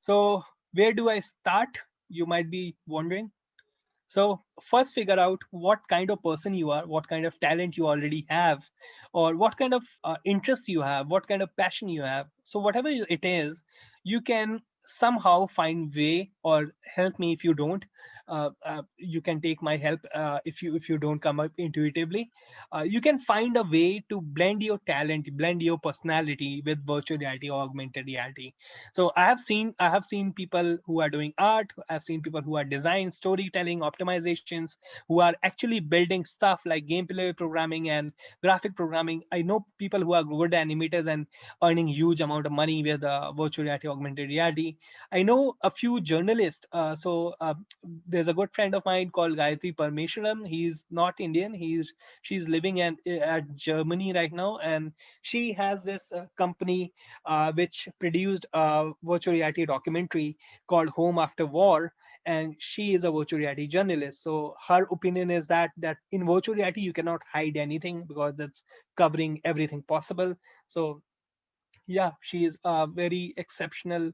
So where do I start? You might be wondering. So first figure out what kind of person you are, what kind of talent you already have, or what kind of interest you have, what kind of passion you have. So whatever it is, you can somehow find way, or help me if you don't. You can take my help if you don't come up intuitively. You can find a way to blend your talent, blend your personality with virtual reality or augmented reality. So I have seen people who are doing art. I've seen people who are design, storytelling, optimizations, who are actually building stuff like gameplay programming and graphic programming. I know people who are good animators and earning huge amount of money with virtual reality, augmented reality. I know a few journalists. There's a good friend of mine called Gayatri Parmeswaran. He's not Indian. She's living at Germany right now, and she has this company which produced a virtual reality documentary called Home After War. And she is a virtual reality journalist. So her opinion is that in virtual reality you cannot hide anything because that's covering everything possible. So yeah, she is very exceptional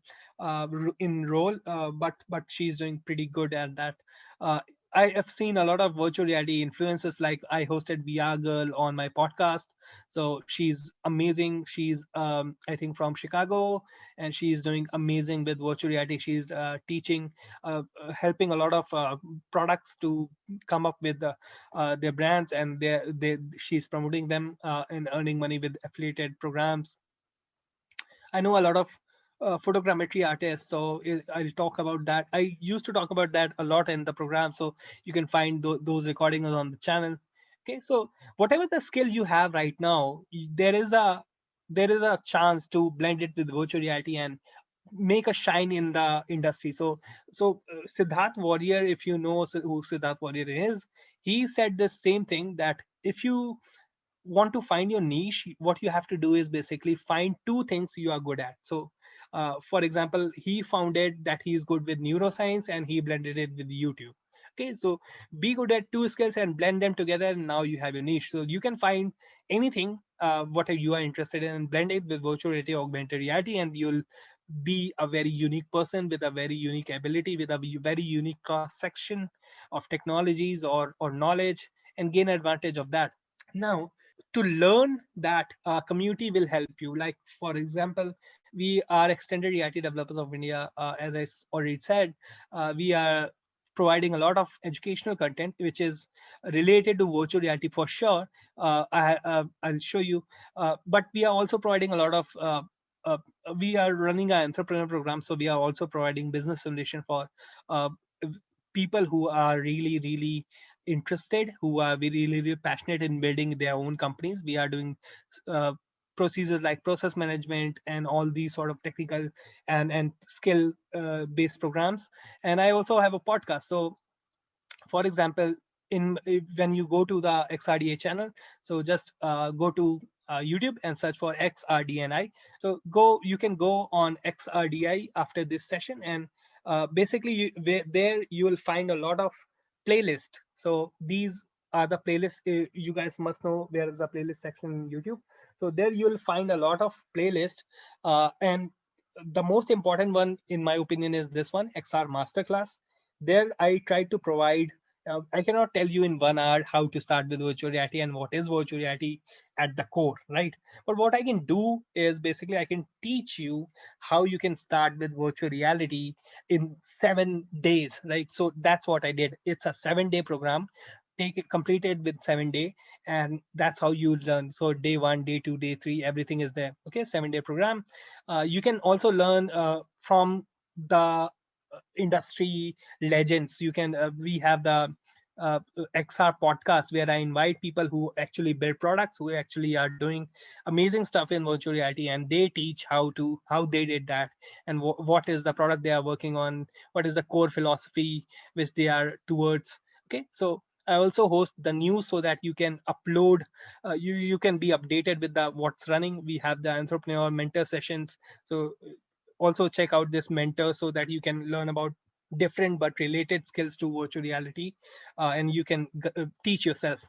in role, but she's doing pretty good at that. uh, I have seen a lot of virtual reality influences, like I hosted VR Girl on my podcast. So she's amazing. She's I think from Chicago, and she's doing amazing with virtual reality. She's teaching, helping a lot of products to come up with their brands, and she's promoting them and earning money with affiliated programs. I know a lot of photogrammetry artists, so I'll talk about that. I used to talk about that a lot in the program, so you can find those recordings on the channel. Okay, so whatever the skill you have right now, there is a chance to blend it with virtual reality and make a shine in the industry. So Siddharth Warrior, if you know who Siddharth Warrior is, he said the same thing, that if you want to find your niche, what you have to do is basically find two things you are good at. So for example, he found it that he's good with neuroscience, and he blended it with YouTube. Okay, so be good at two skills and blend them together, and now you have your niche. So you can find anything what you are interested in and blend it with virtual reality, augmented reality, and you'll be a very unique person with a very unique ability, with a very unique cross section of technologies or knowledge, and gain advantage of that. Now, to learn that, community will help you. Like, for example, we are Extended Reality Developers of India. As already said, we are providing a lot of educational content which is related to virtual reality for sure. I'll show you. But we are also providing a lot of. Uh, we are running an entrepreneur program, so we are also providing business solution for uh, people who are really, really interested, who are really, really passionate in building their own companies. We are doing uh, procedures like process management and all these sort of technical and skill based programs. And I also have a podcast. So for example, when you go to the XRDA channel, so just go to YouTube and search for XRDNI. So you can go on XRDI after this session, and basically there you will find a lot of playlist. So these are the playlists. You guys must know there is a playlist section in YouTube. So there you will find a lot of playlist, and the most important one in my opinion is this one, XR Masterclass. There I try to provide, I cannot tell you in 1 hour how to start with virtual reality and what is virtual reality at the core, right? But what I can do is basically I can teach you how you can start with virtual reality in 7 days, right? So that's what I did. It's a 7 day program. Take it completed with 7 day, and that's how you learn. So day one, day two, day three, everything is there. Okay, 7 day program. You can also learn from the industry legends. You can We have the XR podcast where I invite people who actually build products, who actually are doing amazing stuff in virtual reality, and they teach how they did that, and what is the product they are working on, what is the core philosophy which they are towards. Okay, so I also host the news so that you can upload, you can be updated with the what's running. We have the entrepreneur mentor sessions. So also check out this mentor so that you can learn about different but related skills to virtual reality, and you can teach yourself.